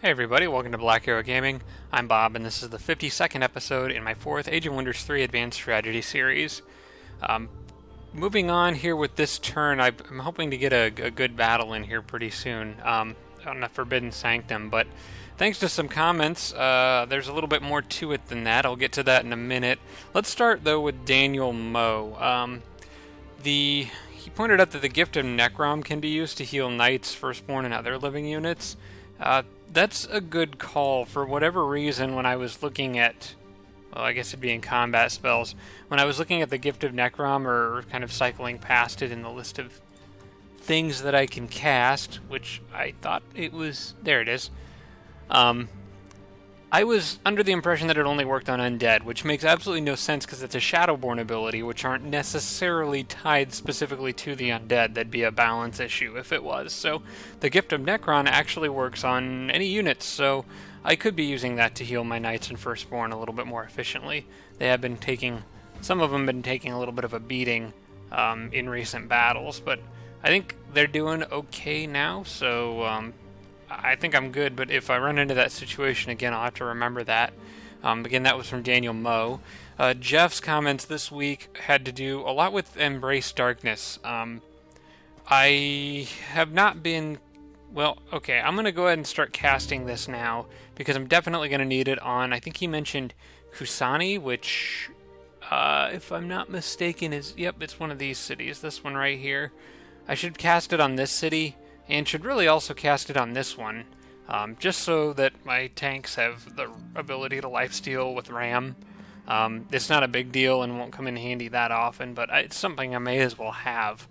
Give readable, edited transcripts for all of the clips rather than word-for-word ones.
Hey everybody, welcome to Black Arrow Gaming. I'm Bob, and this is the 52nd episode in my 4th Age of Wonders 3 Advanced Strategy series. Um, Moving on here with this turn, I'm hoping to get a good battle in here pretty soon on the Forbidden Sanctum, but thanks to some comments, there's a little bit more to it than that. I'll get to that in a minute. Let's start, though, with Daniel Moe. He pointed out that the Gift of Necrom can be used to heal Knights, Firstborn, and other living units. That's a good call. For whatever reason, when I was looking at, well, I guess it'd be in combat spells, when I was looking at the Gift of Necrom, or kind of cycling past it in the list of things that I can cast, which I thought it was, there it is, I was under the impression that it only worked on undead, which makes absolutely no sense because it's a Shadowborn ability, which aren't necessarily tied specifically to the undead. That'd be a balance issue if it was. So the Gift of Necron actually works on any units, so I could be using that to heal my Knights and Firstborn a little bit more efficiently. They have been taking, some of them have been taking a little bit of a beating in recent battles, but I think they're doing okay now, so I think I'm good, but if I run into that situation again, I'll have to remember that. Again, that was from Daniel Moe. Jeff's comments this week had to do a lot with Embrace Darkness. I have not been... Well, okay, I'm going to go ahead and start casting this now, because I'm definitely going to need it on, I think he mentioned Kusani, which, if I'm not mistaken, is... Yep, it's one of these cities, this one right here. I should cast it on this city, and should really also cast it on this one, just so that my tanks have the ability to lifesteal with Ram. It's not a big deal and won't come in handy that often, but it's something I may as well have.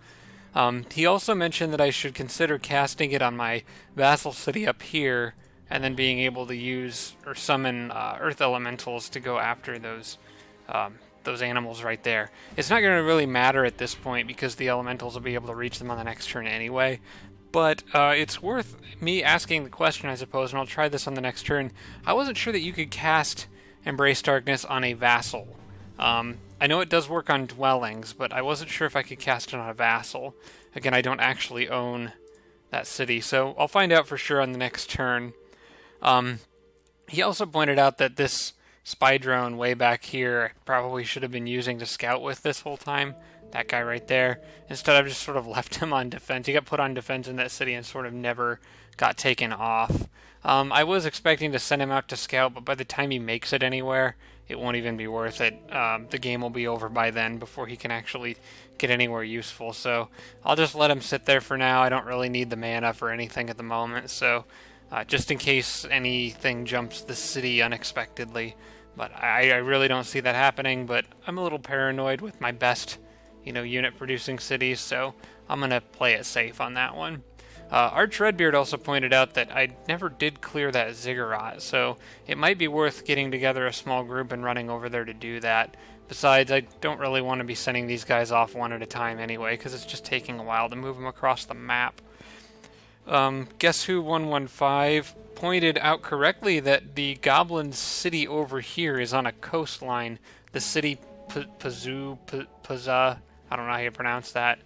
He also mentioned that I should consider casting it on my vassal city up here, and then being able to use or summon earth elementals to go after those animals right there. It's not going to really matter at this point because the elementals will be able to reach them on the next turn anyway. But it's worth me asking the question, I suppose, and I'll try this on the next turn. I wasn't sure that you could cast Embrace Darkness on a vassal. I know it does work on dwellings, but I wasn't sure if I could cast it on a vassal. Again, I don't actually own that city, so I'll find out for sure on the next turn. He also pointed out that this spy drone way back here I probably should have been using to scout with this whole time. That guy right there. Instead, I've just sort of left him on defense. He got put on defense in that city and sort of never got taken off. I was expecting to send him out to scout, but by the time he makes it anywhere, it won't even be worth it. The game will be over by then before he can actually get anywhere useful. So I'll just let him sit there for now. I don't really need the mana for anything at the moment, so just in case anything jumps the city unexpectedly. But I really don't see that happening, but I'm a little paranoid with my best unit producing cities, so I'm going to play it safe on that one. Arch Redbeard also pointed out that I never did clear that Ziggurat, so it might be worth getting together a small group and running over there to do that. Besides, I don't really want to be sending these guys off one at a time anyway, because it's just taking a while to move them across the map. Guess Who 115 pointed out correctly that the Goblin city over here is on a coastline. The city Paza, I don't know how you pronounce that.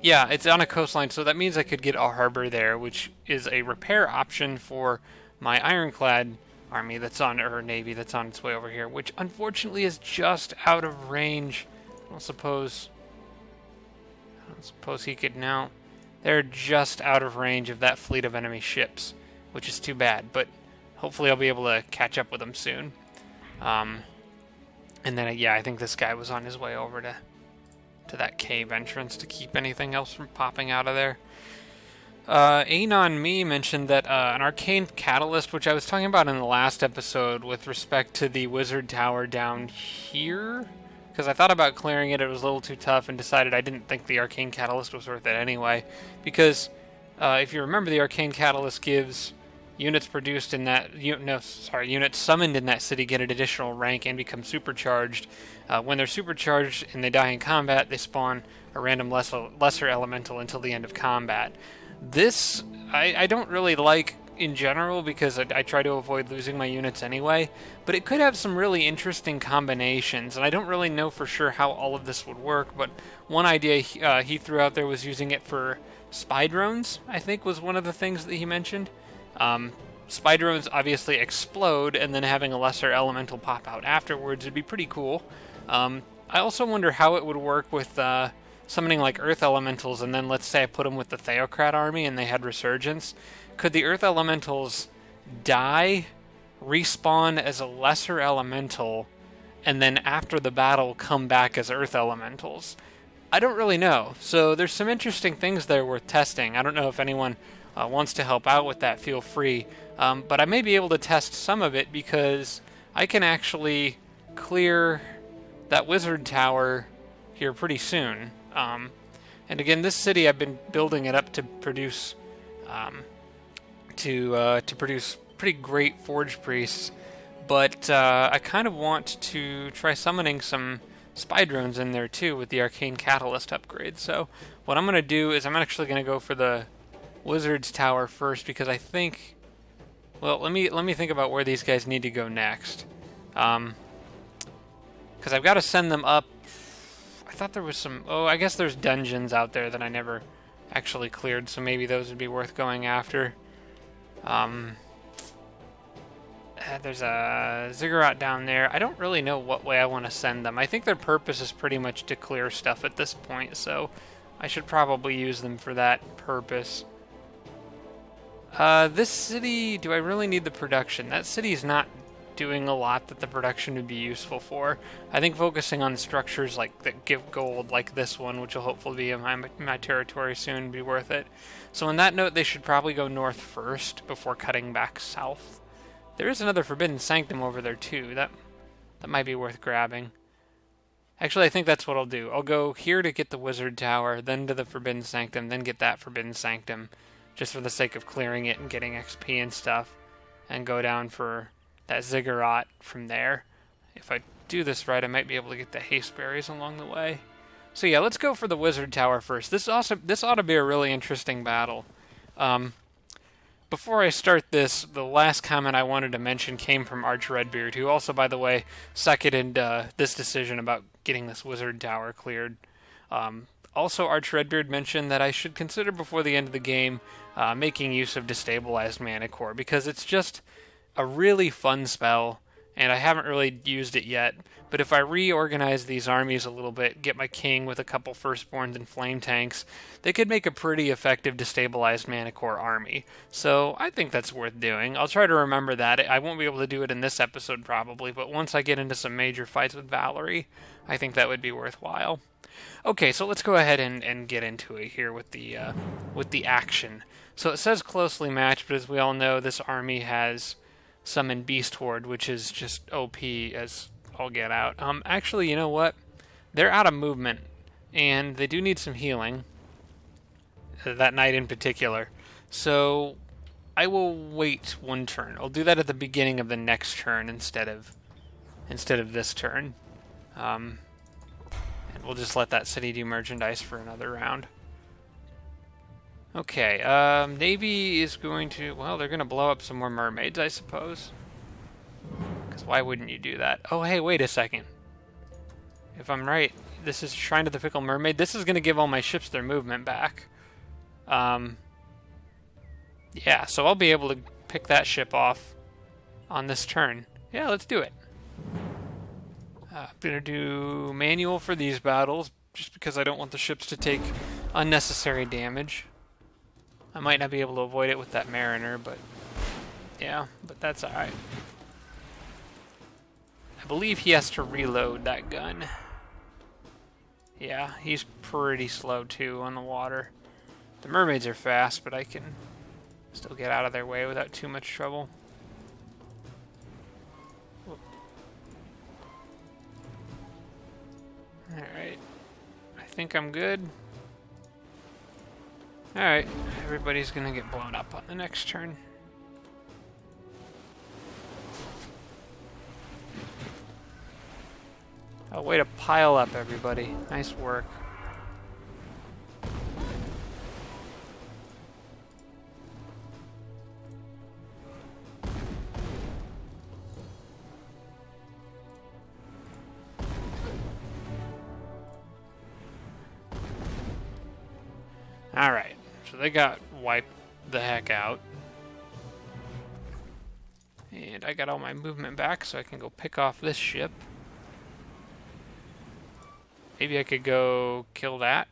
Yeah, it's on a coastline, so that means I could get a harbor there, which is a repair option for my Ironclad army that's on, or navy that's on its way over here, which unfortunately is just out of range. I don't suppose he could now. They're just out of range of that fleet of enemy ships, which is too bad, but hopefully I'll be able to catch up with them soon. And then, yeah, I think this guy was on his way over to that cave entrance to keep anything else from popping out of there. Anon Me mentioned that an arcane catalyst, which I was talking about in the last episode with respect to the wizard tower down here, because I thought about clearing it, it was a little too tough, and decided I didn't think the arcane catalyst was worth it anyway, because if you remember, the arcane catalyst gives units produced in that, units summoned in that city get an additional rank and become supercharged. When they're supercharged and they die in combat, they spawn a random lesser elemental until the end of combat. This, I don't really like in general because I try to avoid losing my units anyway, but it could have some really interesting combinations, and I don't really know for sure how all of this would work, but one idea he threw out there was using it for spy drones, I think was one of the things that he mentioned. Spy drones obviously explode, and then having a lesser elemental pop out afterwards would be pretty cool. I also wonder how it would work with summoning like Earth Elementals, and then let's say I put them with the Theocrat army and they had Resurgence. Could the Earth Elementals die, respawn as a lesser elemental, and then after the battle come back as Earth Elementals? I don't really know. So there's some interesting things there worth testing. I don't know if anyone wants to help out with that, feel free. But I may be able to test some of it because I can actually clear that wizard tower here pretty soon. And again, this city I've been building it up to produce produce pretty great forge priests, but I kind of want to try summoning some spy drones in there too with the arcane catalyst upgrade. So what I'm going to do is I'm actually going to go for the wizard's tower first because I think, well, let me think about where these guys need to go next, because I've got to send them up. I thought there was some, oh, I guess there's dungeons out there that I never actually cleared, so maybe those would be worth going after. There's a ziggurat down there. I don't really know what way I want to send them. I think their purpose is pretty much to clear stuff at this point, so I should probably use them for that purpose. This city, do I really need the production? That city is not doing a lot that the production would be useful for. I think focusing on structures like that give gold, like this one, which will hopefully be in my territory soon, would be worth it. So on that note, they should probably go north first before cutting back south. There is another Forbidden Sanctum over there too. That might be worth grabbing. Actually, I think that's what I'll do. I'll go here to get the Wizard Tower, then to the Forbidden Sanctum, then get that Forbidden Sanctum, just for the sake of clearing it and getting XP and stuff, and go down for that ziggurat from there. If I do this right, I might be able to get the haste berries along the way. So yeah, let's go for the Wizard Tower first. This ought to be a really interesting battle. Before I start this, the last comment I wanted to mention came from Arch Redbeard, who also, by the way, seconded this decision about getting this Wizard Tower cleared. Also, Arch Redbeard mentioned that I should consider before the end of the game making use of Destabilized Mana Core, because it's just a really fun spell, and I haven't really used it yet. But if I reorganize these armies a little bit, get my king with a couple firstborns and flame tanks, they could make a pretty effective Destabilized Mana Core army. So I think that's worth doing. I'll try to remember that. I won't be able to do it in this episode probably, but once I get into some major fights with Valerie, I think that would be worthwhile. Okay, so let's go ahead and get into it here with the action. So it says closely matched, but as we all know, this army has summoned Beast Horde, which is just OP as all get out. Actually, you know what? They're out of movement, and they do need some healing. That knight in particular. So I will wait one turn. I'll do that at the beginning of the next turn instead of this turn. And we'll just let that city do merchandise for another round. Okay, Navy is going to, well, they're going to blow up some more mermaids, I suppose. Because why wouldn't you do that? Oh, hey, wait a second. If I'm right, this is Shrine to the Fickle Mermaid. This is going to give all my ships their movement back. Yeah, so I'll be able to pick that ship off on this turn. Yeah, let's do it. I'm going to do manual for these battles, just because I don't want the ships to take unnecessary damage. I might not be able to avoid it with that Mariner, but yeah, but that's alright. I believe he has to reload that gun. Yeah, he's pretty slow too on the water. The mermaids are fast, but I can still get out of their way without too much trouble. Alright, I think I'm good. Alright, everybody's gonna get blown up on the next turn. Oh, way to pile up, everybody. Nice work. Alright, so they got wiped the heck out. And I got all my movement back, so I can go pick off this ship. Maybe I could go kill that.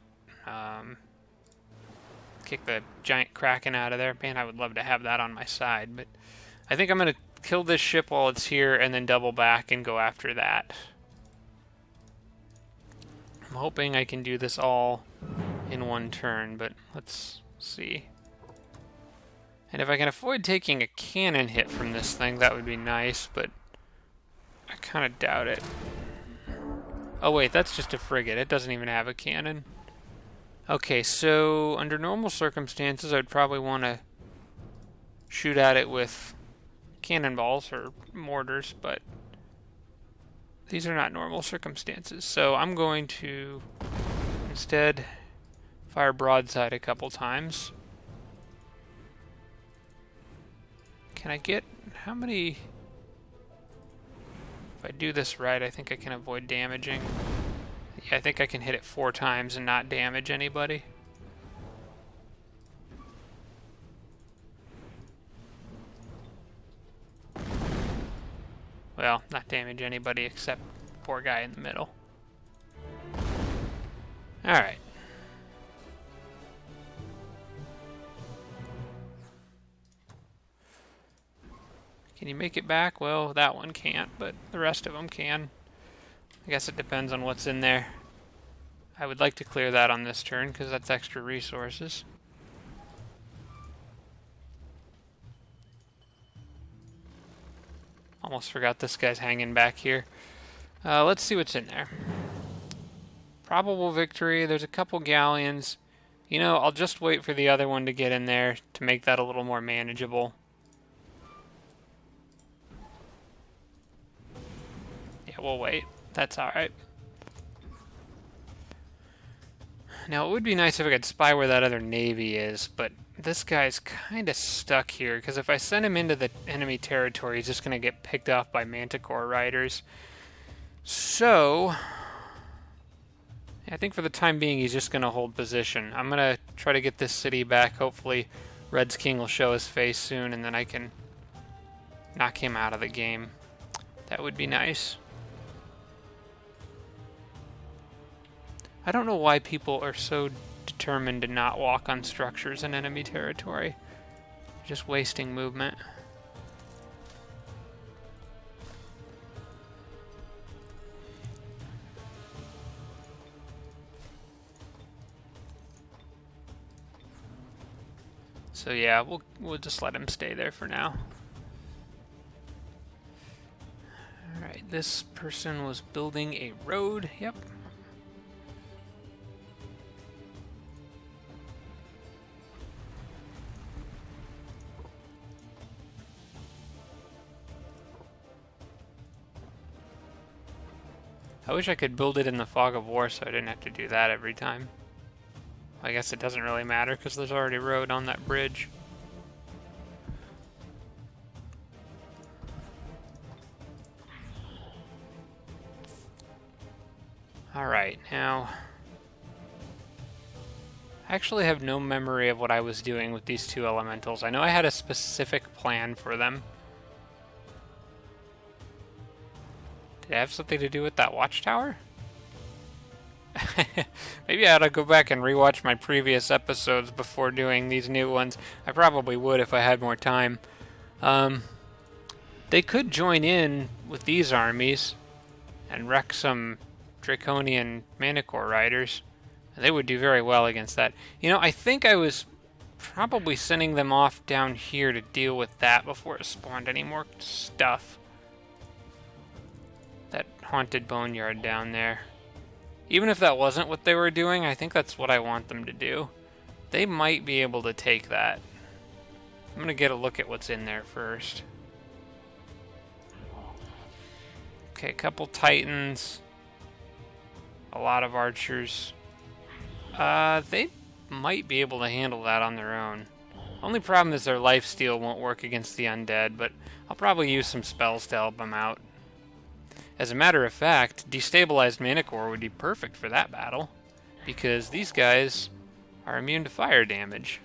Kick the giant Kraken out of there. Man, I would love to have that on my side, but I think I'm going to kill this ship while it's here and then double back and go after that. I'm hoping I can do this all in one turn, but let's see. And if I can avoid taking a cannon hit from this thing, that would be nice, but I kind of doubt it. Oh wait, that's just a frigate. It doesn't even have a cannon. Okay, so under normal circumstances, I'd probably want to shoot at it with cannonballs or mortars, but these are not normal circumstances. So I'm going to instead fire broadside a couple times. Can I get how many? If I do this right, I think I can avoid damaging. Yeah, I think I can hit it 4 times and not damage anybody. Well, not damage anybody except poor guy in the middle. Alright. Can you make it back? Well, that one can't, but the rest of them can. I guess it depends on what's in there. I would like to clear that on this turn, because that's extra resources. Almost forgot this guy's hanging back here. Let's see what's in there. Probable victory. There's a couple galleons. You know, I'll just wait for the other one to get in there to make that a little more manageable. Yeah, we'll wait. That's alright. Now, it would be nice if I could spy where that other navy is, but this guy's kind of stuck here, because if I send him into the enemy territory, he's just going to get picked off by Manticore riders. So, I think for the time being, he's just going to hold position. I'm going to try to get this city back. Hopefully, Red's King will show his face soon, and then I can knock him out of the game. That would be nice. I don't know why people are so determined to not walk on structures in enemy territory. Just wasting movement. So yeah, we'll just let him stay there for now. Alright, this person was building a road. Yep. I wish I could build it in the fog of war so I didn't have to do that every time. I guess it doesn't really matter because there's already road on that bridge. Alright, now... I actually have no memory of what I was doing with these 2 elementals. I know I had a specific plan for them. Did it have something to do with that watchtower? Maybe I ought to go back and rewatch my previous episodes before doing these new ones. I probably would if I had more time. They could join in with these armies and wreck some Draconian Manticore riders. They would do very well against that. You know, I think I was probably sending them off down here to deal with that before it spawned any more stuff. That haunted boneyard down there. Even if that wasn't what they were doing, I think that's what I want them to do. They might be able to take that. I'm going to get a look at what's in there first. Okay, a couple Titans. A lot of archers. They might be able to handle that on their own. Only problem is their lifesteal won't work against the undead, but I'll probably use some spells to help them out. As a matter of fact, Destabilized Manticore would be perfect for that battle, because these guys are immune to fire damage.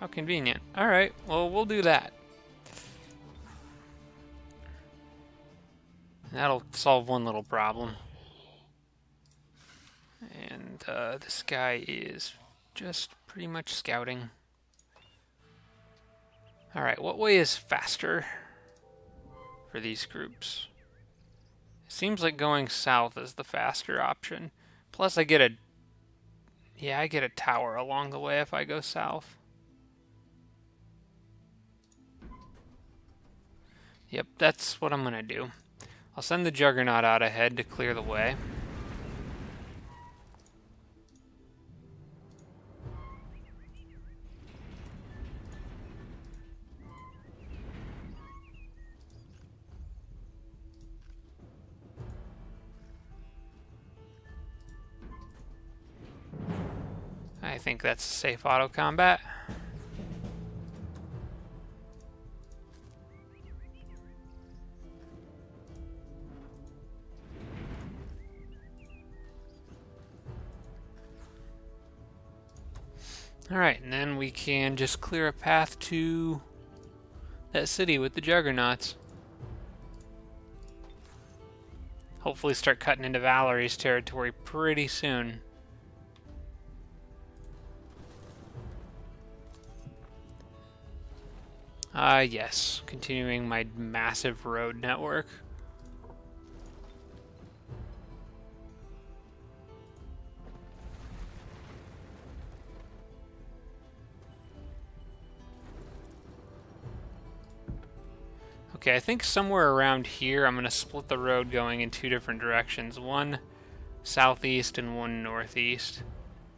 How convenient. Alright, well, we'll do that. That'll solve one little problem. And this guy is just pretty much scouting. Alright, what way is faster for these groups? It seems like going south is the faster option. Plus I get a tower along the way if I go south. Yep, that's what I'm gonna do. I'll send the Juggernaut out ahead to clear the way. I think that's safe auto combat. Alright, and then we can just clear a path to that city with the Juggernauts. Hopefully start cutting into Valerie's territory pretty soon. Yes, continuing my massive road network. Okay, I think somewhere around here I'm going to split the road going in two different directions. One southeast and one northeast.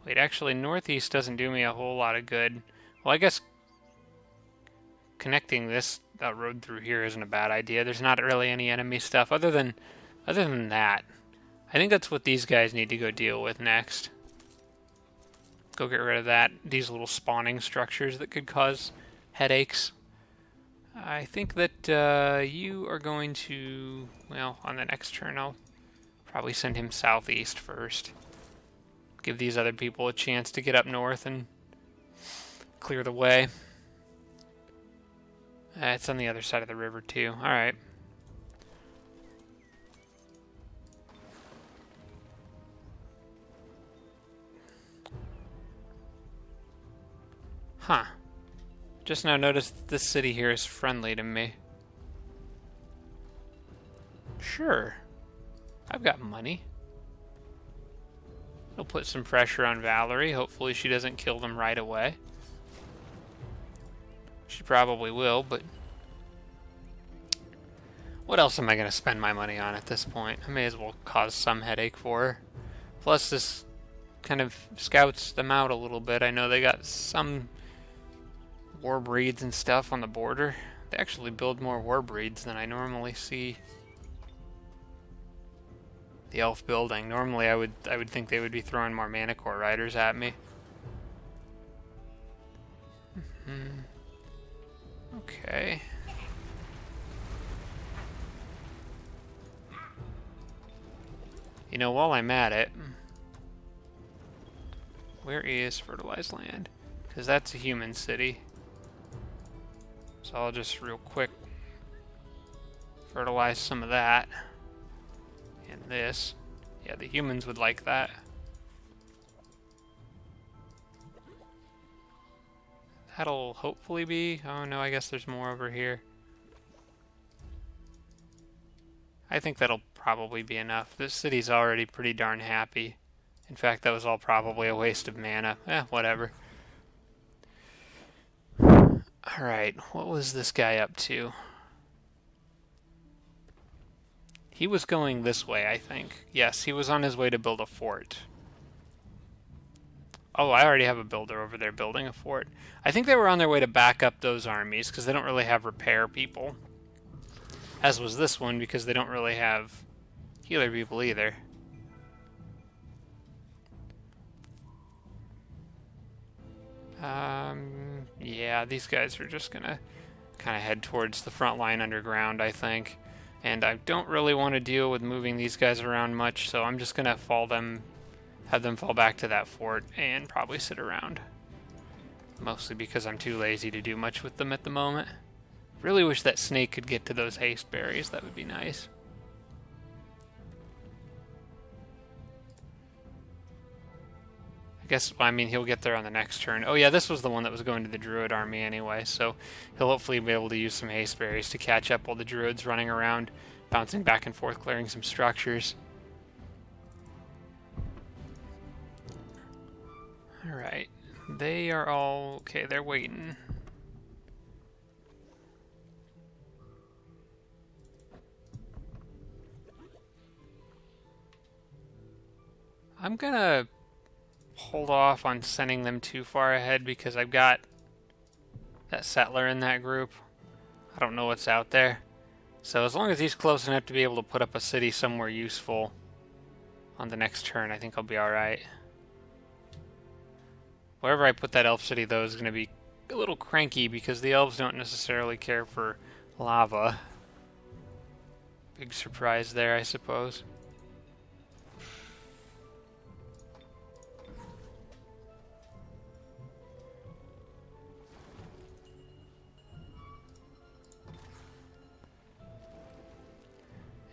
Wait, actually northeast doesn't do me a whole lot of good. Well, I guess connecting this road through here isn't a bad idea. There's not really any enemy stuff other than that. I think that's what these guys need to go deal with next. Go get rid of that. These little spawning structures that could cause headaches. I think that you are going to, well, on the next turn I'll probably send him southeast first. Give these other people a chance to get up north and clear the way. It's on the other side of the river too. Alright. Huh. Just now noticed that this city here is friendly to me. Sure. I've got money. It'll put some pressure on Valerie. Hopefully she doesn't kill them right away. She probably will, but what else am I going to spend my money on at this point? I may as well cause some headache for her. Plus this kind of scouts them out a little bit. I know they got some war breeds and stuff on the border. They actually build more war breeds than I normally see the elf building. Normally I would think they would be throwing more Manticore riders at me. Okay. You know, while I'm at it, where is fertilized land? Because that's a human city. So I'll just real quick fertilize some of that. And this. Yeah, the humans would like that. That'll hopefully be... Oh no, I guess there's more over here. I think that'll probably be enough. This city's already pretty darn happy. In fact, that was all probably a waste of mana. Whatever. Alright, what was this guy up to? He was going this way, I think. Yes, he was on his way to build a fort. Oh, I already have a builder over there building a fort. I think they were on their way to back up those armies, because they don't really have repair people. As was this one, because they don't really have healer people either. Yeah, these guys are just gonna kind of head towards the front line underground, I think. And I don't really want to deal with moving these guys around much, so I'm just gonna fall them have them fall back to that fort and probably sit around. Mostly because I'm too lazy to do much with them at the moment. Really wish that snake could get to those haste berries. That would be nice. I guess, I mean, he'll get there on the next turn. Oh yeah, this was the one that was going to the druid army anyway, so he'll hopefully be able to use some haste berries to catch up while the druid's running around, bouncing back and forth, clearing some structures. Alright, they are all... okay, they're waiting. I'm gonna hold off on sending them too far ahead because I've got that settler in that group. I don't know what's out there. So as long as he's close enough to be able to put up a city somewhere useful on the next turn, I think I'll be alright. Wherever I put that elf city, though, is going to be a little cranky because the elves don't necessarily care for lava. Big surprise there, I suppose.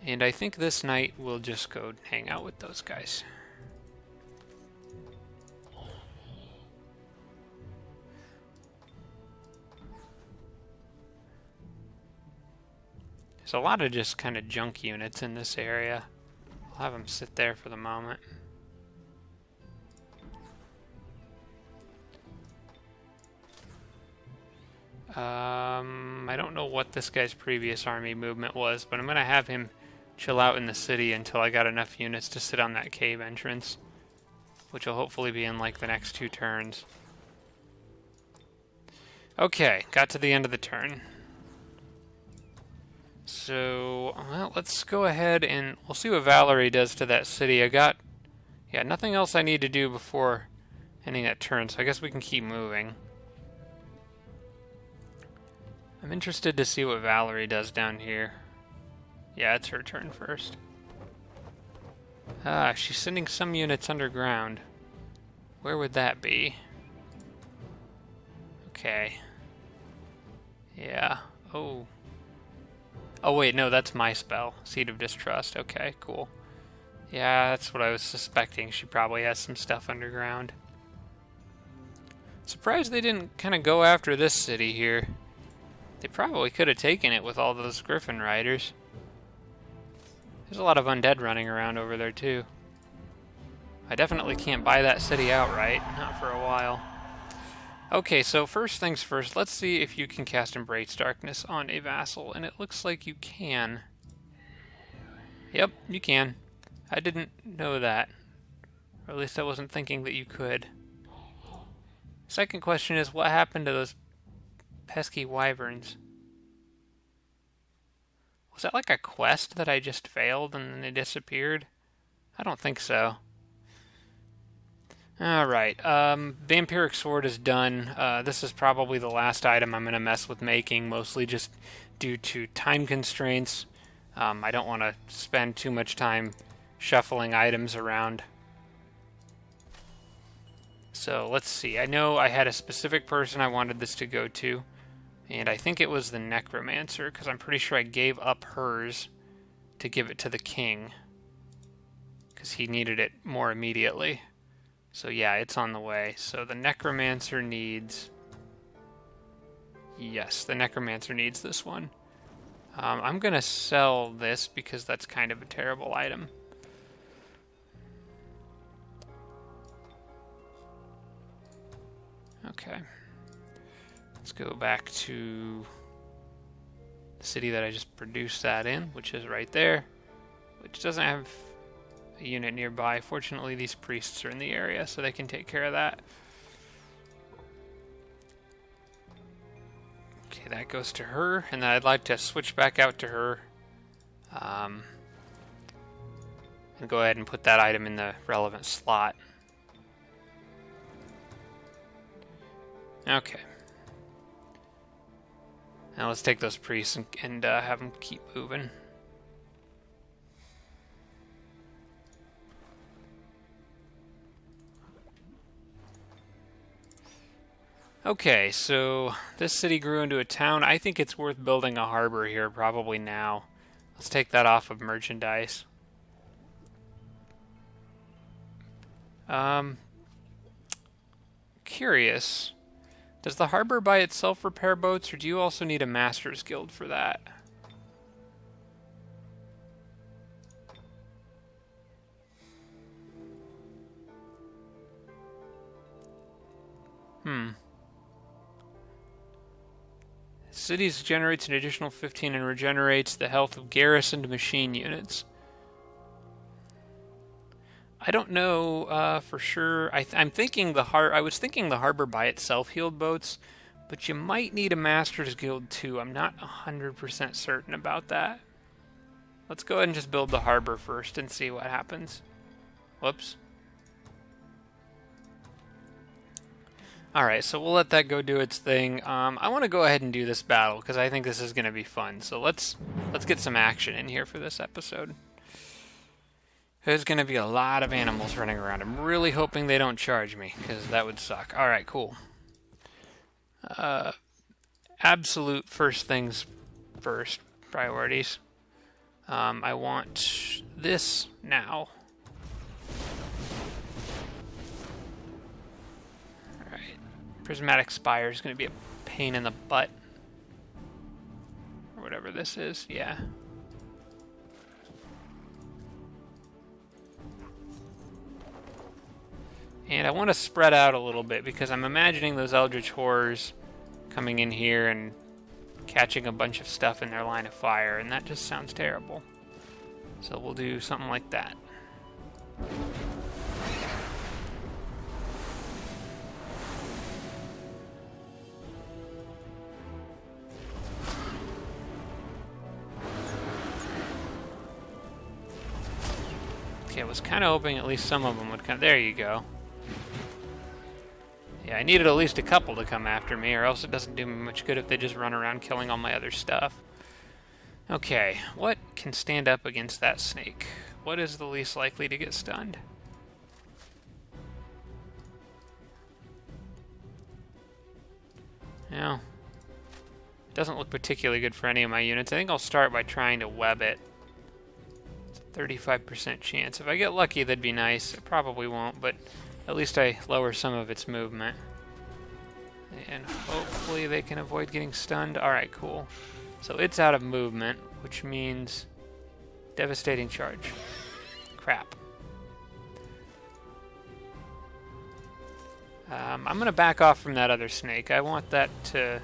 And I think this night we'll just go hang out with those guys. There's a lot of just kind of junk units in this area. I'll have them sit there for the moment. I don't know what this guy's previous army movement was, but I'm going to have him chill out in the city until I got enough units to sit on that cave entrance, which will hopefully be in like the next 2 turns. Okay, got to the end of the turn. So, well, let's go ahead and we'll see what Valerie does to that city. I got, yeah, nothing else I need to do before ending that turn, so I guess we can keep moving. I'm interested to see what Valerie does down here. Yeah, it's her turn first. Ah, she's sending some units underground. Where would that be? Okay. Yeah. Oh. Oh wait, no, that's my spell. Seed of Distrust. Okay, cool. Yeah, that's what I was suspecting. She probably has some stuff underground. Surprised they didn't kind of go after this city here. They probably could have taken it with all those Griffin Riders. There's a lot of undead running around over there too. I definitely can't buy that city outright, not for a while. Okay, so first things first, let's see if you can cast Embrace Darkness on a vassal, and it looks like you can. Yep, you can. I didn't know that. Or at least I wasn't thinking that you could. Second question is, what happened to those pesky wyverns? Was that like a quest that I just failed and then they disappeared? I don't think so. Alright, Vampiric Sword is done. This is probably the last item I'm going to mess with making, mostly just due to time constraints. I don't want to spend too much time shuffling items around. So let's see. I know I had a specific person I wanted this to go to, and I think it was the Necromancer, because I'm pretty sure I gave up hers to give it to the king, because he needed it more immediately. So yeah, it's on the way. So the Necromancer needs... Yes, the Necromancer needs this one. I'm going to sell this because that's kind of a terrible item. Okay. Let's go back to the city that I just produced that in, which is right there, which doesn't have a unit nearby. Fortunately, these priests are in the area, so they can take care of that. Okay, that goes to her, and then I'd like to switch back out to her and go ahead and put that item in the relevant slot. Okay. Now let's take those priests and have them keep moving. Okay, so this city grew into a town. I think it's worth building a harbor here probably now. Let's take that off of merchandise. Um, Curious. Does the harbor by itself repair boats, or do you also need a master's guild for that? Cities generates an additional 15 and regenerates the health of garrisoned machine units. I don't know for sure. I'm thinking I was thinking the harbor by itself healed boats, but you might need a master's guild too. I'm not 100% certain about that. Let's go ahead and just build the harbor first and see what happens. Whoops. Alright, so we'll let that go do its thing. I want to go ahead and do this battle because I think this is going to be fun. So let's get some action in here for this episode. There's going to be a lot of animals running around. I'm really hoping they don't charge me because that would suck. Alright, cool. Absolute first things first. Priorities. I want this now. Prismatic Spire is going to be a pain in the butt. Or whatever this is, yeah. And I want to spread out a little bit because I'm imagining those Eldritch Horrors coming in here and catching a bunch of stuff in their line of fire, and that just sounds terrible. So we'll do something like that. Okay, I was kind of hoping at least some of them would come. There you go. Yeah, I needed at least a couple to come after me, or else it doesn't do me much good if they just run around killing all my other stuff. Okay, what can stand up against that snake? What is the least likely to get stunned? No. It doesn't look particularly good for any of my units. I think I'll start by trying to web it. 35% chance. If I get lucky, that'd be nice. I probably won't, but at least I lower some of its movement. And hopefully they can avoid getting stunned. Alright, cool. So it's out of movement, which means devastating charge. Crap. I'm going to back off from that other snake. I want that to...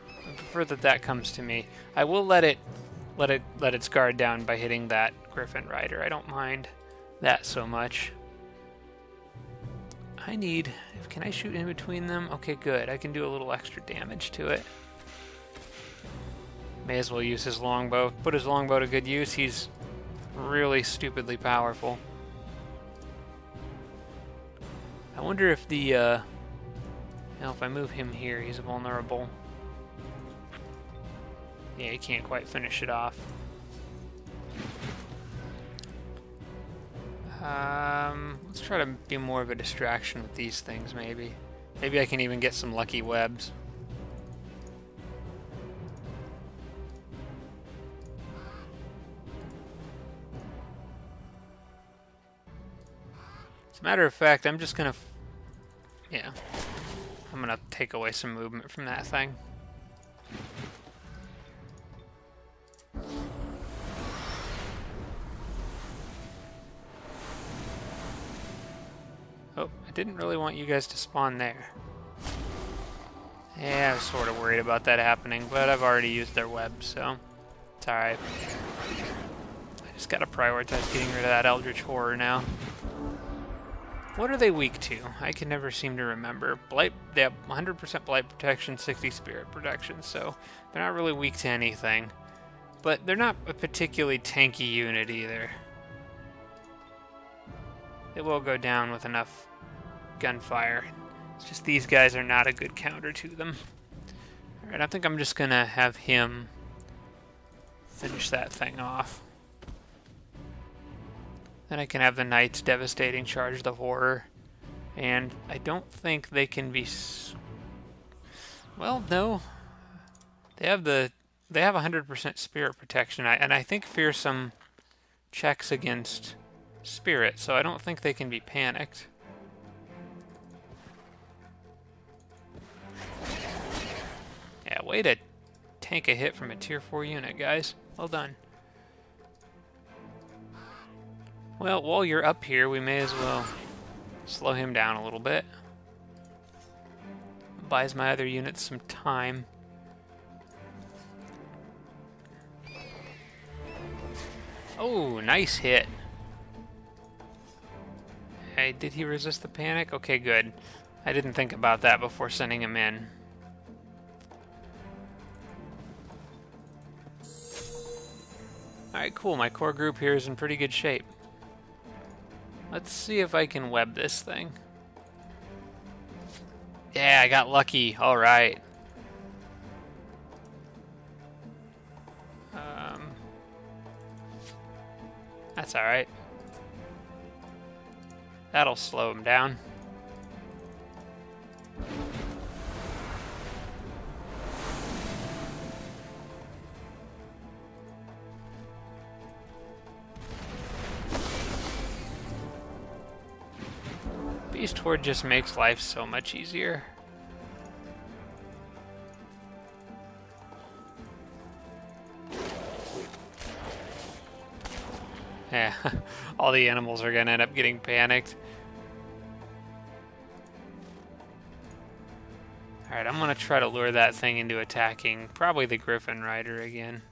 I prefer that comes to me. I will let its guard down by hitting that Griffin Rider. I don't mind that so much. Can I shoot in between them? Okay, good. I can do a little extra damage to it. May as well use his longbow. Put his longbow to good use. He's really stupidly powerful. I wonder if if I move him here, he's vulnerable. Yeah, he can't quite finish it off. Let's try to be more of a distraction with these things, maybe. Maybe I can even get some lucky webs. As a matter of fact, I'm just gonna... I'm gonna take away some movement from that thing. Oh, I didn't really want you guys to spawn there. Yeah, I was sort of worried about that happening, but I've already used their web, so it's alright. I just gotta prioritize getting rid of that Eldritch Horror now. What are they weak to? I can never seem to remember. Blight, they have 100% Blight Protection, 60 Spirit Protection, so they're not really weak to anything. But they're not a particularly tanky unit either. They will go down with enough gunfire. It's just these guys are not a good counter to them. Alright, I think I'm just gonna have him finish that thing off. Then I can have the Knights devastating charge the Horror. And I don't think they can be... Well, no. They have they have 100% spirit protection, and I think fearsome checks against spirit, so I don't think they can be panicked. Yeah, way to tank a hit from a tier 4 unit, guys. Well done. Well, while you're up here, we may as well slow him down a little bit. Buys my other units some time. Oh, nice hit. Hey, did he resist the panic? Okay, good. I didn't think about that before sending him in. Alright, cool. My core group here is in pretty good shape. Let's see if I can web this thing. Yeah, I got lucky. Alright. That's alright. That'll slow him down. Beast Horde just makes life so much easier. Yeah, all the animals are gonna end up getting panicked. Alright, I'm gonna try to lure that thing into attacking probably the Griffin Rider again.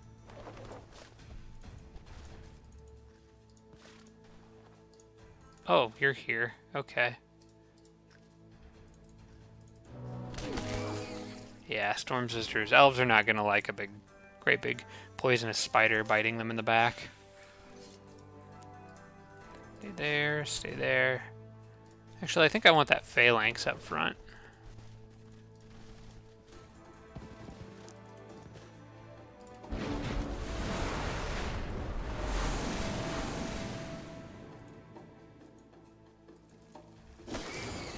Oh, you're here. Okay. Yeah, Storm Sisters. Elves are not gonna like a great big poisonous spider biting them in the back. Stay there, stay there. Actually, I think I want that Phalanx up front.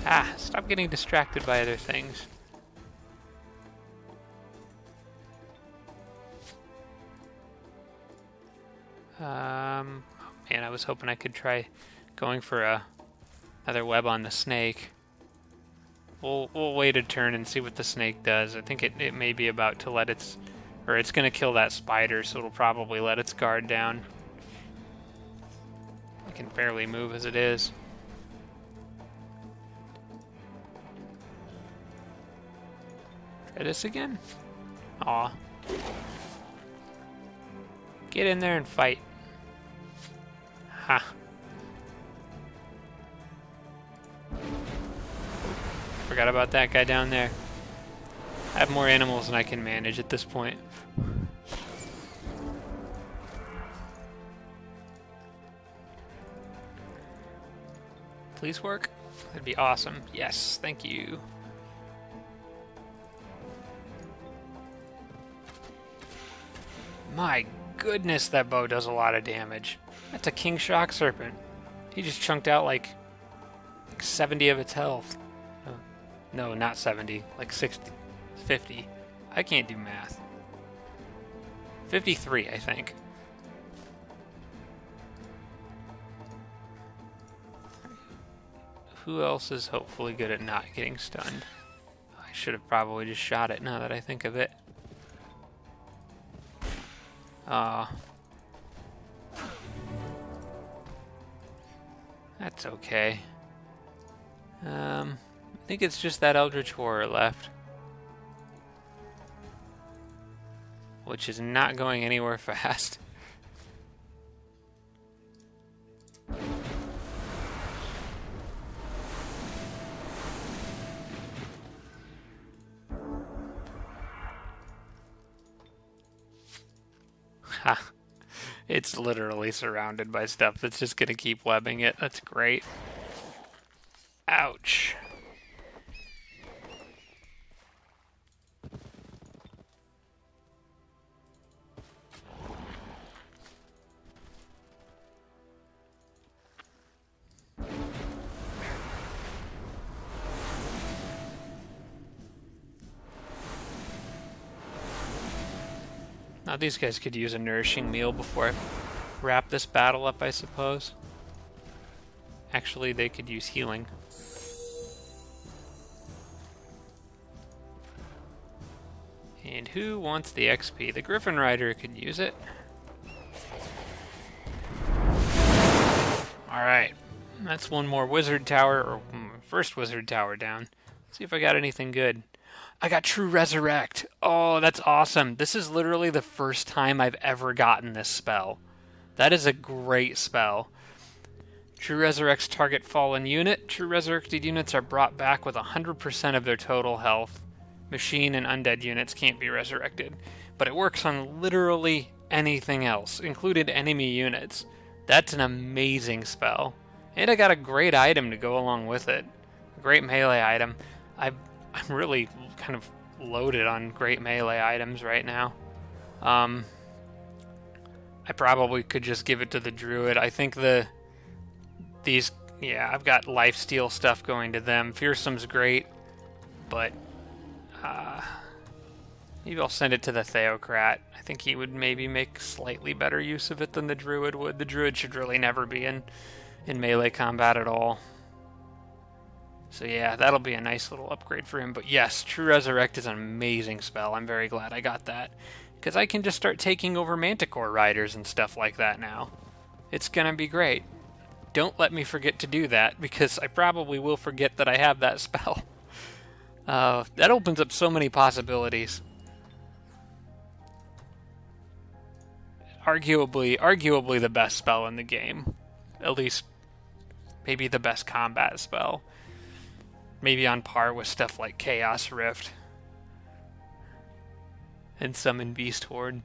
Ah, stop getting distracted by other things. Man, I was hoping I could try going for another web on the snake. We'll wait a turn and see what the snake does. I think it may be about to let its... Or it's going to kill that spider, so it'll probably let its guard down. I can barely move as it is. Try this again? Aw. Get in there and fight. Ha. Forgot about that guy down there. I have more animals than I can manage at this point. Please work? That'd be awesome. Yes, thank you. My goodness, that bow does a lot of damage. That's a King Shock Serpent. He just chunked out like 70 of its health. No, not 70. Like 60. 50. I can't do math. 53, I think. Who else is hopefully good at not getting stunned? I should have probably just shot it now that I think of it. That's okay. I think it's just that Eldritch Horror left. Which is not going anywhere fast. Ha. It's literally surrounded by stuff that's just gonna keep webbing it. That's great. Ouch. Now these guys could use a nourishing meal before I wrap this battle up, I suppose. Actually, they could use healing. And who wants the XP? The Griffin Rider could use it. Alright, that's one more wizard tower, or first wizard tower down. Let's see if I got anything good. I got True Resurrect. Oh, that's awesome. This is literally the first time I've ever gotten this spell. That is a great spell. True Resurrects target fallen unit. True Resurrected units are brought back with 100% of their total health. Machine and undead units can't be resurrected. But it works on literally anything else, including enemy units. That's an amazing spell. And I got a great item to go along with it. A great melee item. I'm really kind of loaded on great melee items right now. I probably could just give it to the druid. I think I've got lifesteal stuff going to them. Fearsome's great, but maybe I'll send it to the Theocrat. I think he would maybe make slightly better use of it than the druid would. The druid should really never be in melee combat at all. So yeah, that'll be a nice little upgrade for him. But yes, True Resurrect is an amazing spell. I'm very glad I got that, because I can just start taking over Manticore Riders and stuff like that now. It's gonna be great. Don't let me forget to do that, because I probably will forget that I have that spell. That opens up so many possibilities. Arguably the best spell in the game. At least, maybe the best combat spell. Maybe on par with stuff like Chaos Rift and Summon Beast Horde.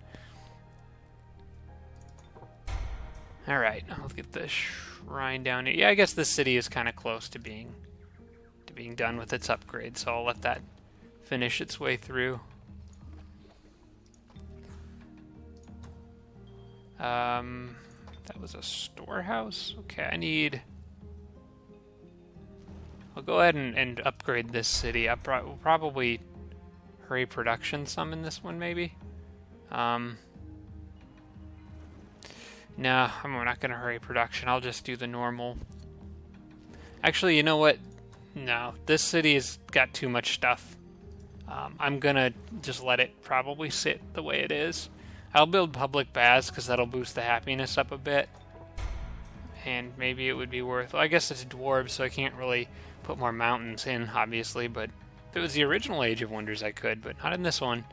Alright, I'll get the shrine down here. Yeah, I guess this city is kind of close to being done with its upgrade, so I'll let that finish its way through. That was a storehouse? Okay, I'll go ahead and upgrade this city. I'll probably hurry production some in this one, maybe. No, I'm not going to hurry production. I'll just do the normal. Actually, you know what? No, this city has got too much stuff. I'm going to just let it probably sit the way it is. I'll build public baths because that'll boost the happiness up a bit. And maybe it would be worth... Well, I guess it's dwarves, so I can't really put more mountains in, obviously, but if it was the original Age of Wonders, I could, but not in this one.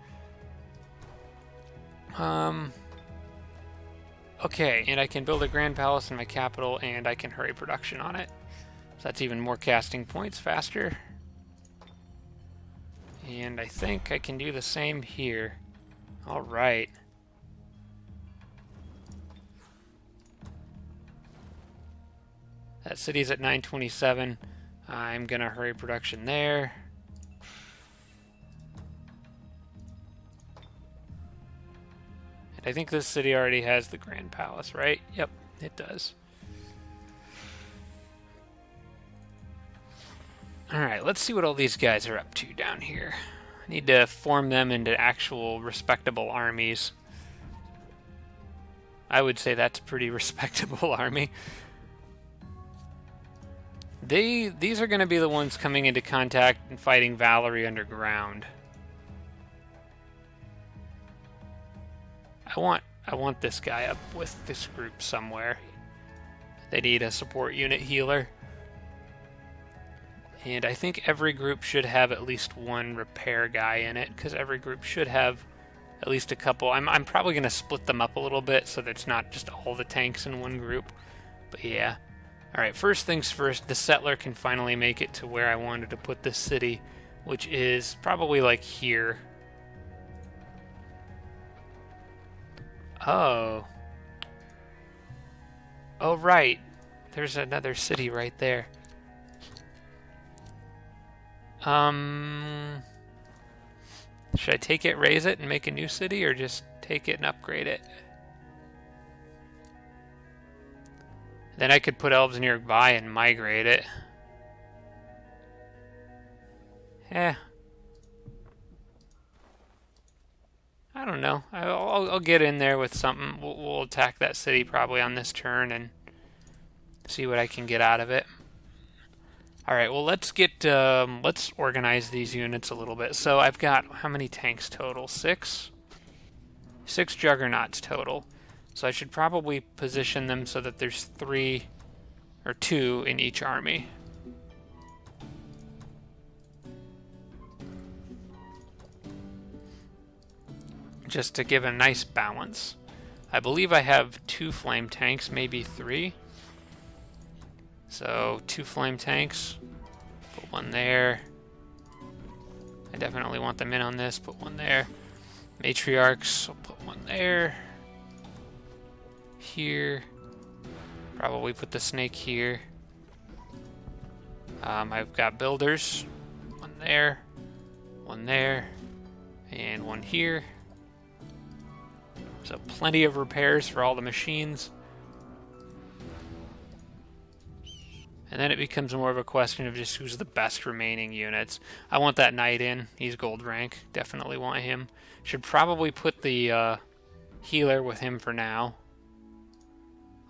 Okay, and I can build a grand palace in my capital, and I can hurry production on it. So that's even more casting points faster. And I think I can do the same here. Alright. That city's at 927. I'm gonna hurry production there. And I think this city already has the Grand Palace, right? Yep, it does. Alright, let's see what all these guys are up to down here. I need to form them into actual respectable armies. I would say that's a pretty respectable army. These are going to be the ones coming into contact and fighting Valerie underground. I want this guy up with this group somewhere. They need a support unit healer. And I think every group should have at least one repair guy in it, because every group should have at least a couple. I'm probably going to split them up a little bit so that it's not just all the tanks in one group. But yeah. Alright, first things first, the settler can finally make it to where I wanted to put this city, which is probably like here. Oh. Oh, right. There's another city right there. Should I take it, raise it, and make a new city, or just take it and upgrade it? Then I could put elves nearby and migrate it. I I don't know. I'll get in there with something. We'll attack that city probably on this turn and see what I can get out of it. All right, well, let's organize these units a little bit. So I've got, how many tanks total? 6? 6 juggernauts total. So I should probably position them so that there's 3 or 2 in each army. Just to give a nice balance. I believe I have 2 flame tanks, maybe 3. So 2 flame tanks, put 1 there. I definitely want them in on this, put 1 there. Matriarchs, I'll put 1 there. Here. Probably put the snake here. I've got builders. 1 there, 1 there, and 1 here. So plenty of repairs for all the machines. And then it becomes more of a question of just who's the best remaining units. I want that knight in. He's gold rank. Definitely want him. Should probably put the healer with him for now.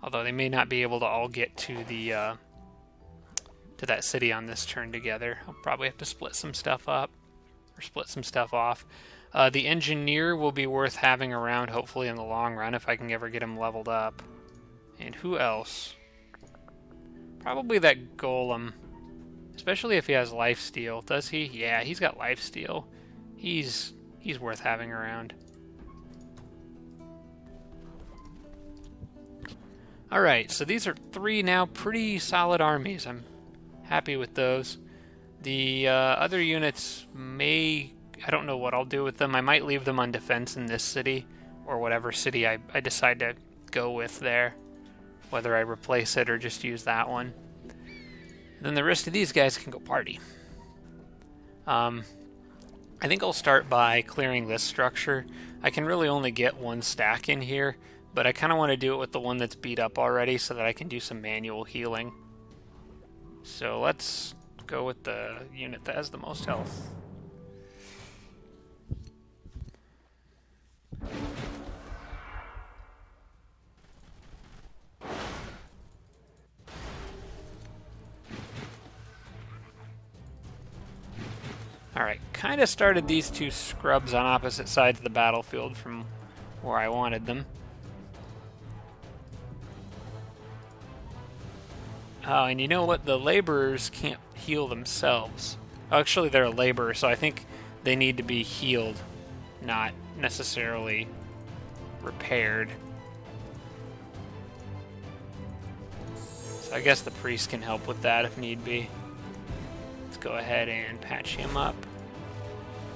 Although they may not be able to all get to the to that city on this turn together. I'll probably have to split some stuff up or split some stuff off. The engineer will be worth having around, hopefully in the long run, if I can ever get him leveled up. And who else? Probably that golem, especially if he has lifesteal. Does he? Yeah, he's got lifesteal. He's worth having around. All right, so these are 3 now pretty solid armies. I'm happy with those. The other units may, I don't know what I'll do with them. I might leave them on defense in this city or whatever city I decide to go with there. Whether I replace it or just use that one. And then the rest of these guys can go party. I think I'll start by clearing this structure. I can really only get 1 stack in here, but I kind of want to do it with the one that's beat up already so that I can do some manual healing. So let's go with the unit that has the most health. Alright, kind of started these 2 scrubs on opposite sides of the battlefield from where I wanted them. Oh, and you know what? The laborers can't heal themselves. Oh, actually, they're a laborer, so I think they need to be healed, not necessarily repaired. So I guess the priest can help with that if need be. Let's go ahead and patch him up.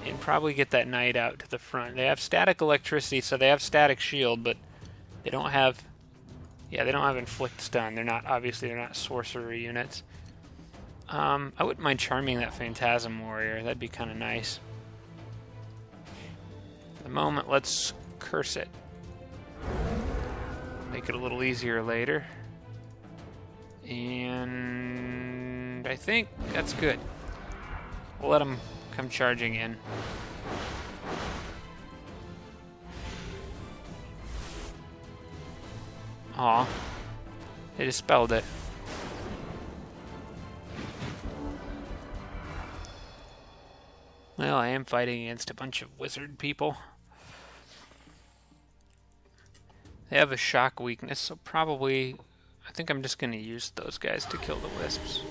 And probably get that knight out to the front. They have static electricity, so they have static shield, but they don't have... Yeah, they don't have inflict stun. They're not, obviously, they're not sorcery units. I wouldn't mind charming that Phantasm Warrior. That'd be kind of nice. For the moment, let's curse it. Make it a little easier later. And I think that's good. We'll let him come charging in. Aw, they dispelled it. Well, I am fighting against a bunch of wizard people. They have a shock weakness, so probably... I think I'm just going to use those guys to kill the wisps.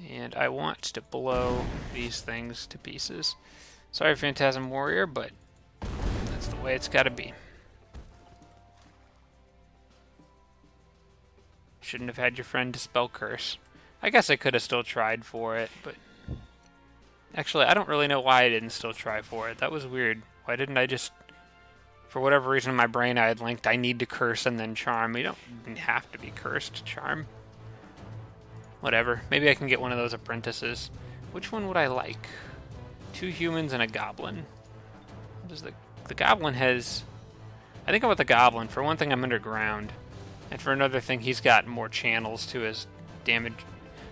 And I want to blow these things to pieces. Sorry, Phantasm Warrior, but that's the way it's got to be. Shouldn't have had your friend dispel curse. I guess I could have still tried for it, but... Actually, I don't really know why I didn't still try for it. That was weird. Why didn't I just... For whatever reason in my brain I had linked, I need to curse and then charm. You don't have to be cursed to charm. Whatever. Maybe I can get one of those apprentices. Which one would I like? 2 humans and a goblin. What does the goblin has... I think I want the goblin. For one thing, I'm underground. And for another thing, he's got more channels to his damage.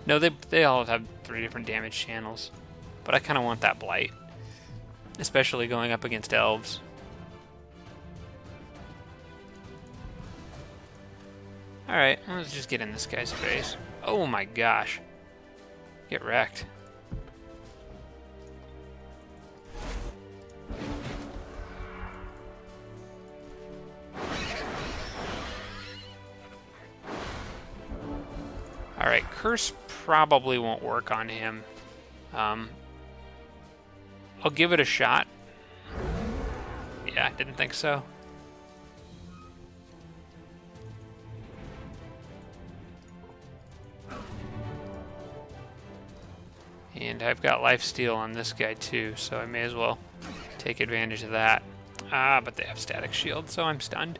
No, they all have 3 different damage channels. But I kind of want that blight. especially going up against elves. Alright, let's just get in this guy's face. Oh my gosh. Get wrecked. Alright, Curse probably won't work on him. I'll give it a shot. Yeah, didn't think so. And I've got lifesteal on this guy too, so I may as well take advantage of that. Ah, but they have static shield, so I'm stunned.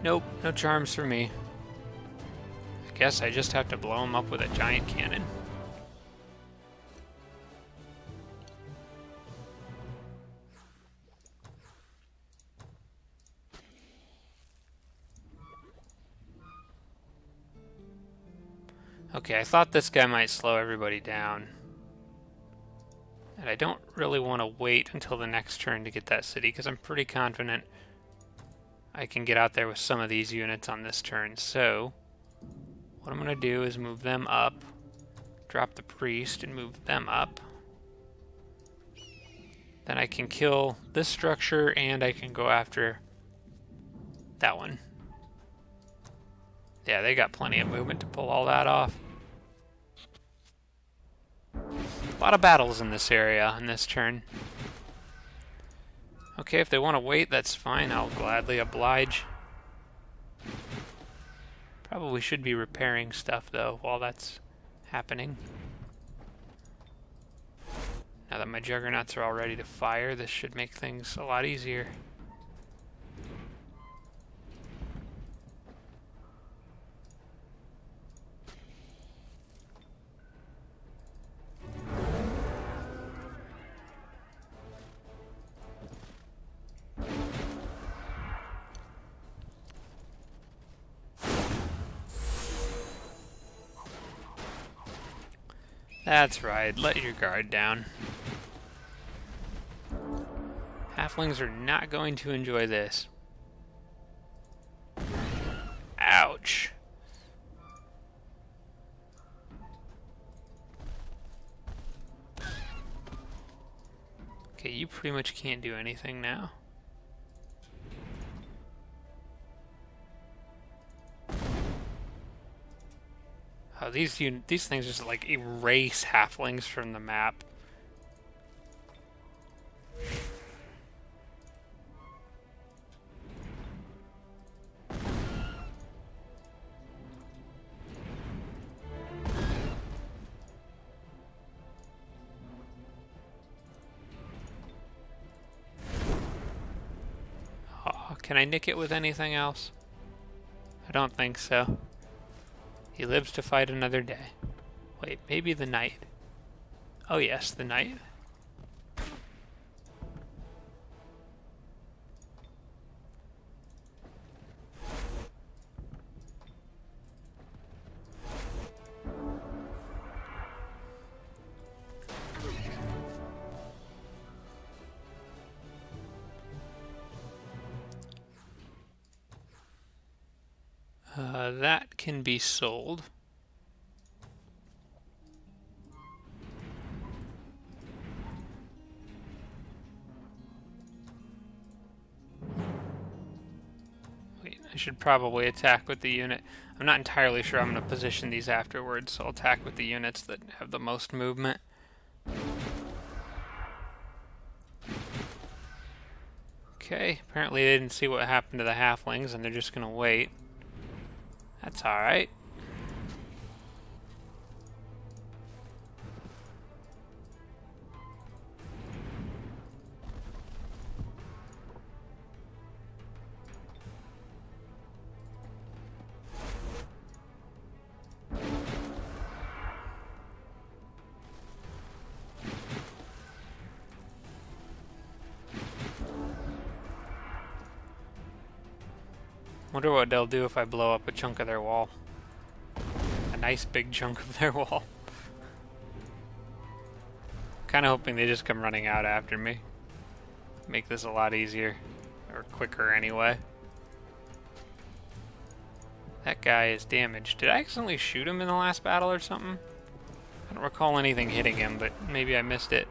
Nope, no charms for me. I guess I just have to blow him up with a giant cannon. Okay, I thought this guy might slow everybody down. And I don't really want to wait until the next turn to get that city, because I'm pretty confident I can get out there with some of these units on this turn. So, what I'm going to do is move them up, drop the priest, and move them up. Then I can kill this structure, and I can go after that one. Yeah, they got plenty of movement to pull all that off. A lot of battles in this area in this turn. Okay, if they want to wait, that's fine. I'll gladly oblige. Probably should be repairing stuff, though, while that's happening. Now that my juggernauts are all ready to fire, this should make things a lot easier. That's right, let your guard down. Halflings are not going to enjoy this. Ouch. Okay, you pretty much can't do anything now. Oh, these things just like erase halflings from the map. Oh, can I nick it with anything else? I don't think so. He lives to fight another day. Wait, maybe the knight. Oh yes, the knight. That can be sold. Wait, I should probably attack with the unit. I'm not entirely sure I'm going to position these afterwards, so I'll attack with the units that have the most movement. Okay, apparently they didn't see what happened to the halflings and they're just going to wait. That's alright. Wonder what they'll do if I blow up a chunk of their wall. A nice big chunk of their wall. Kind of hoping they just come running out after me. Make this a lot easier. Or quicker anyway. That guy is damaged. Did I accidentally shoot him in the last battle or something? I don't recall anything hitting him, but maybe I missed it.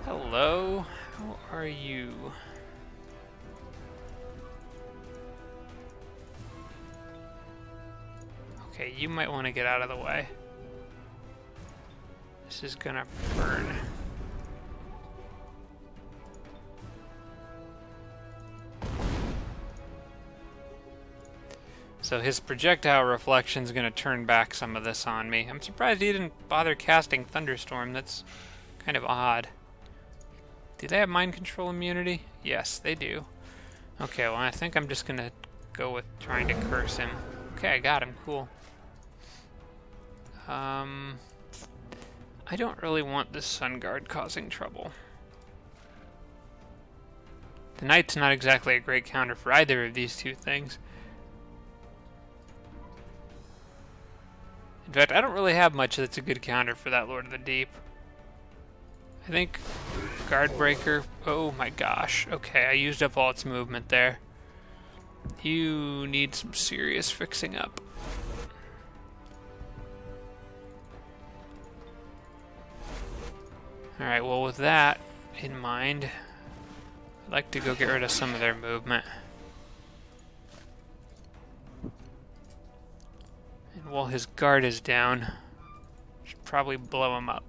Hello? How are you? Okay, you might want to get out of the way. This is gonna burn. So his projectile reflection is going to turn back some of this on me. I'm surprised he didn't bother casting Thunderstorm. That's kind of odd. Do they have mind control immunity? Yes, they do. Okay, well, I think I'm just going to go with trying to curse him. Okay, I got him. Cool. I don't really want this Sun Guard causing trouble. The Knight's not exactly a great counter for either of these two things. In fact, I don't really have much that's a good counter for that Lord of the Deep. I think Guard Breaker. Oh my gosh. Okay, I used up all its movement there. You need some serious fixing up. Alright, well with that in mind, I'd like to go get rid of some of their movement. And while his guard is down, should probably blow him up.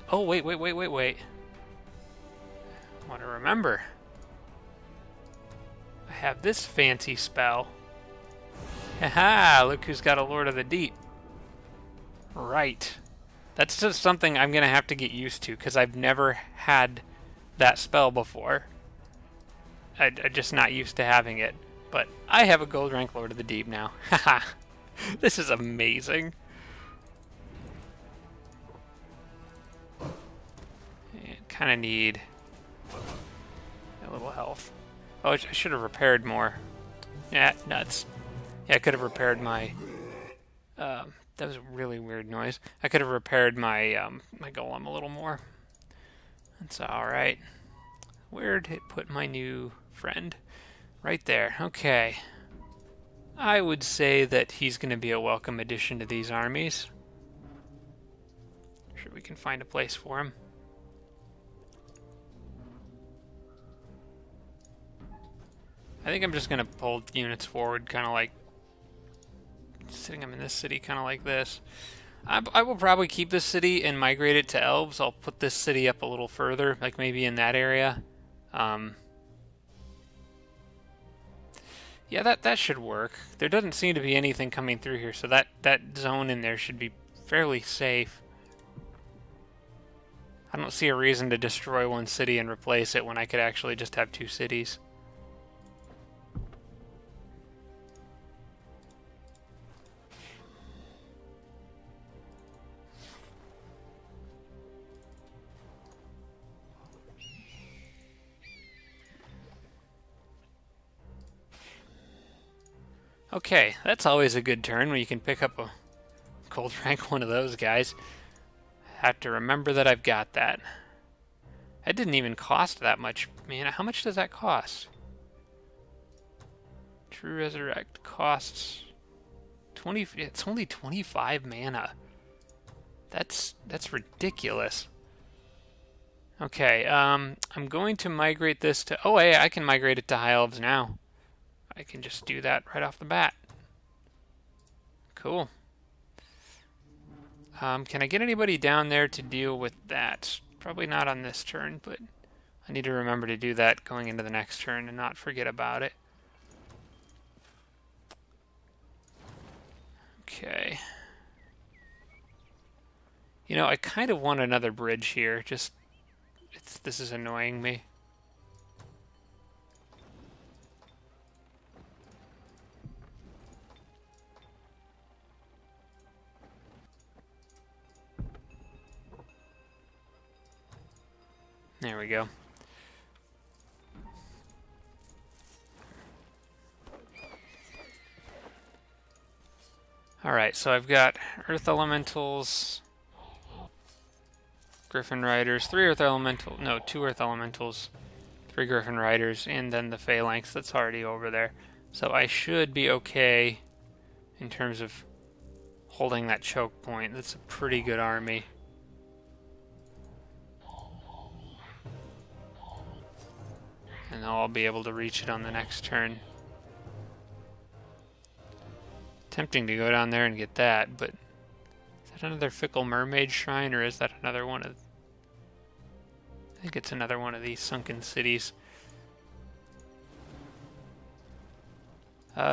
Oh, wait. I want to remember. I have this fancy spell. Haha, look who's got a Lord of the Deep. Right. That's just something I'm going to have to get used to, because I've never had that spell before. I'm just not used to having it. But I have a gold rank Lord of the Deep now. Haha. This is amazing. Kind of need a little health. Oh, I should have repaired more. Yeah, nuts. Yeah, I could have repaired my... that was a really weird noise. I could have repaired my my golem a little more. That's alright. Where did it put my new friend? Right there. Okay. I would say that he's going to be a welcome addition to these armies. Sure we can find a place for him. I think I'm just going to pull units forward, kind of like sitting them in this city, kind of like this. I will probably keep this city and migrate it to elves. I'll put this city up a little further, like maybe in that area. Yeah, that should work. There doesn't seem to be anything coming through here, so that zone in there should be fairly safe. I don't see a reason to destroy one city and replace it when I could actually just have two cities. Okay, that's always a good turn when you can pick up a gold rank one of those guys. Have to remember that I've got that. That didn't even cost that much. Man, how much does that cost? True Resurrect costs 20. It's only 25 mana. That's ridiculous. Okay, I'm going to migrate this to... Oh, hey, I can migrate it to High Elves now. I can just do that right off the bat. Cool. Can I get anybody down there to deal with that? Probably not on this turn, but I need to remember to do that going into the next turn and not forget about it. Okay. You know, I kind of want another bridge here. Just, this is annoying me. There we go. Alright, so I've got Earth Elementals, Griffin Riders, 2 Earth Elementals, 3 Griffin Riders, and then the Phalanx that's already over there. So I should be okay in terms of holding that choke point. That's a pretty good army. And I'll be able to reach it on the next turn. Tempting to go down there and get that, but is that another Fickle Mermaid Shrine, or is that another one of... I think it's another one of these sunken cities.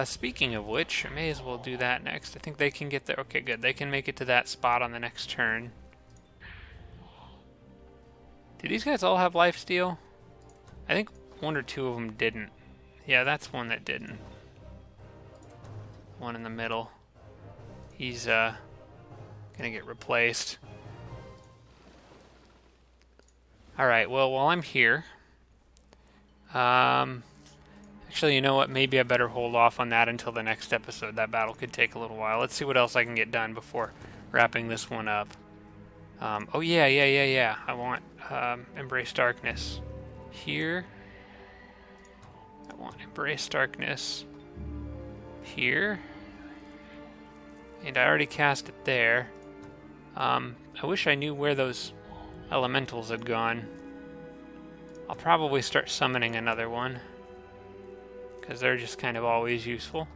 Speaking of which, I may as well do that next. I think they can get there. Okay, good. They can make it to that spot on the next turn. Do these guys all have lifesteal? I think 1 or 2 of them didn't. Yeah, that's one that didn't. One in the middle. He's gonna get replaced. Alright, well, while I'm here, actually, you know what? Maybe I better hold off on that until the next episode. That battle could take a little while. Let's see what else I can get done before wrapping this one up. Oh, yeah. I want Embrace Darkness here. I want Embrace Darkness here. And I already cast it there. I wish I knew where those elementals had gone. I'll probably start summoning another one, because they're just kind of always useful.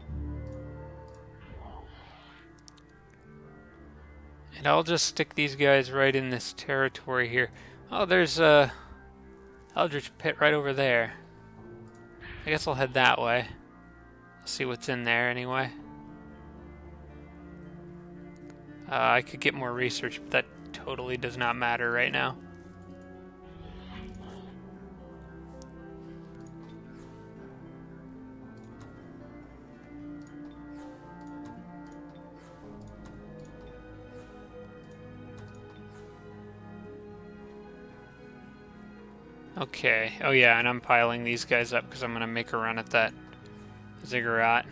And I'll just stick these guys right in this territory here. Oh, there's a Eldritch Pit right over there. I guess I'll head that way. I'll see what's in there anyway. I could get more research, but that totally does not matter right now. Okay. Oh yeah, and I'm piling these guys up because I'm going to make a run at that Ziggurat.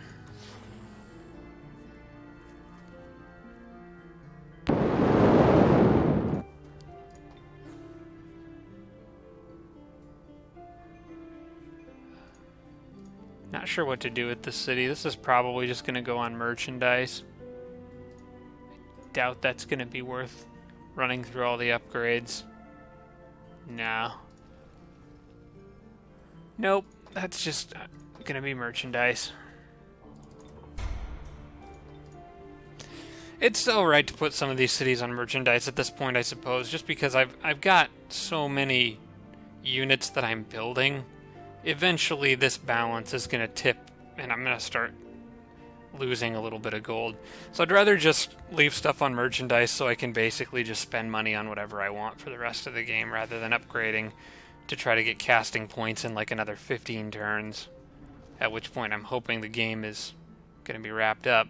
Not sure what to do with this city. This is probably just going to go on merchandise. I doubt that's going to be worth running through all the upgrades. No. Nope, that's just going to be merchandise. It's still right to put some of these cities on merchandise at this point, I suppose, just because I've got so many units that I'm building. Eventually this balance is going to tip and I'm going to start losing a little bit of gold. So I'd rather just leave stuff on merchandise so I can basically just spend money on whatever I want for the rest of the game rather than upgrading to try to get casting points in like another 15 turns, at which point I'm hoping the game is going to be wrapped up.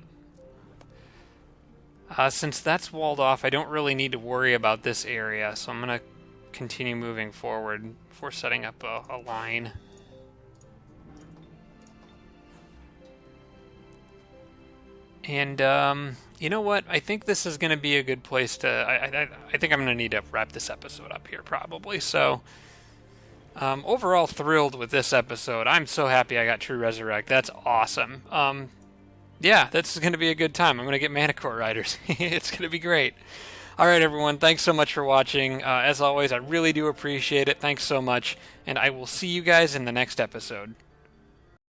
Since that's walled off, I don't really need to worry about this area, so I'm going to continue moving forward before setting up a line. And, you know what? I think this is going to be a good place to... I think I'm going to need to wrap this episode up here, probably. So, overall thrilled with this episode. I'm so happy I got True Resurrect. That's awesome. Yeah, this is going to be a good time. I'm going to get Manticore Riders. It's going to be great. All right, everyone. Thanks so much for watching. As always, I really do appreciate it. Thanks so much. And I will see you guys in the next episode.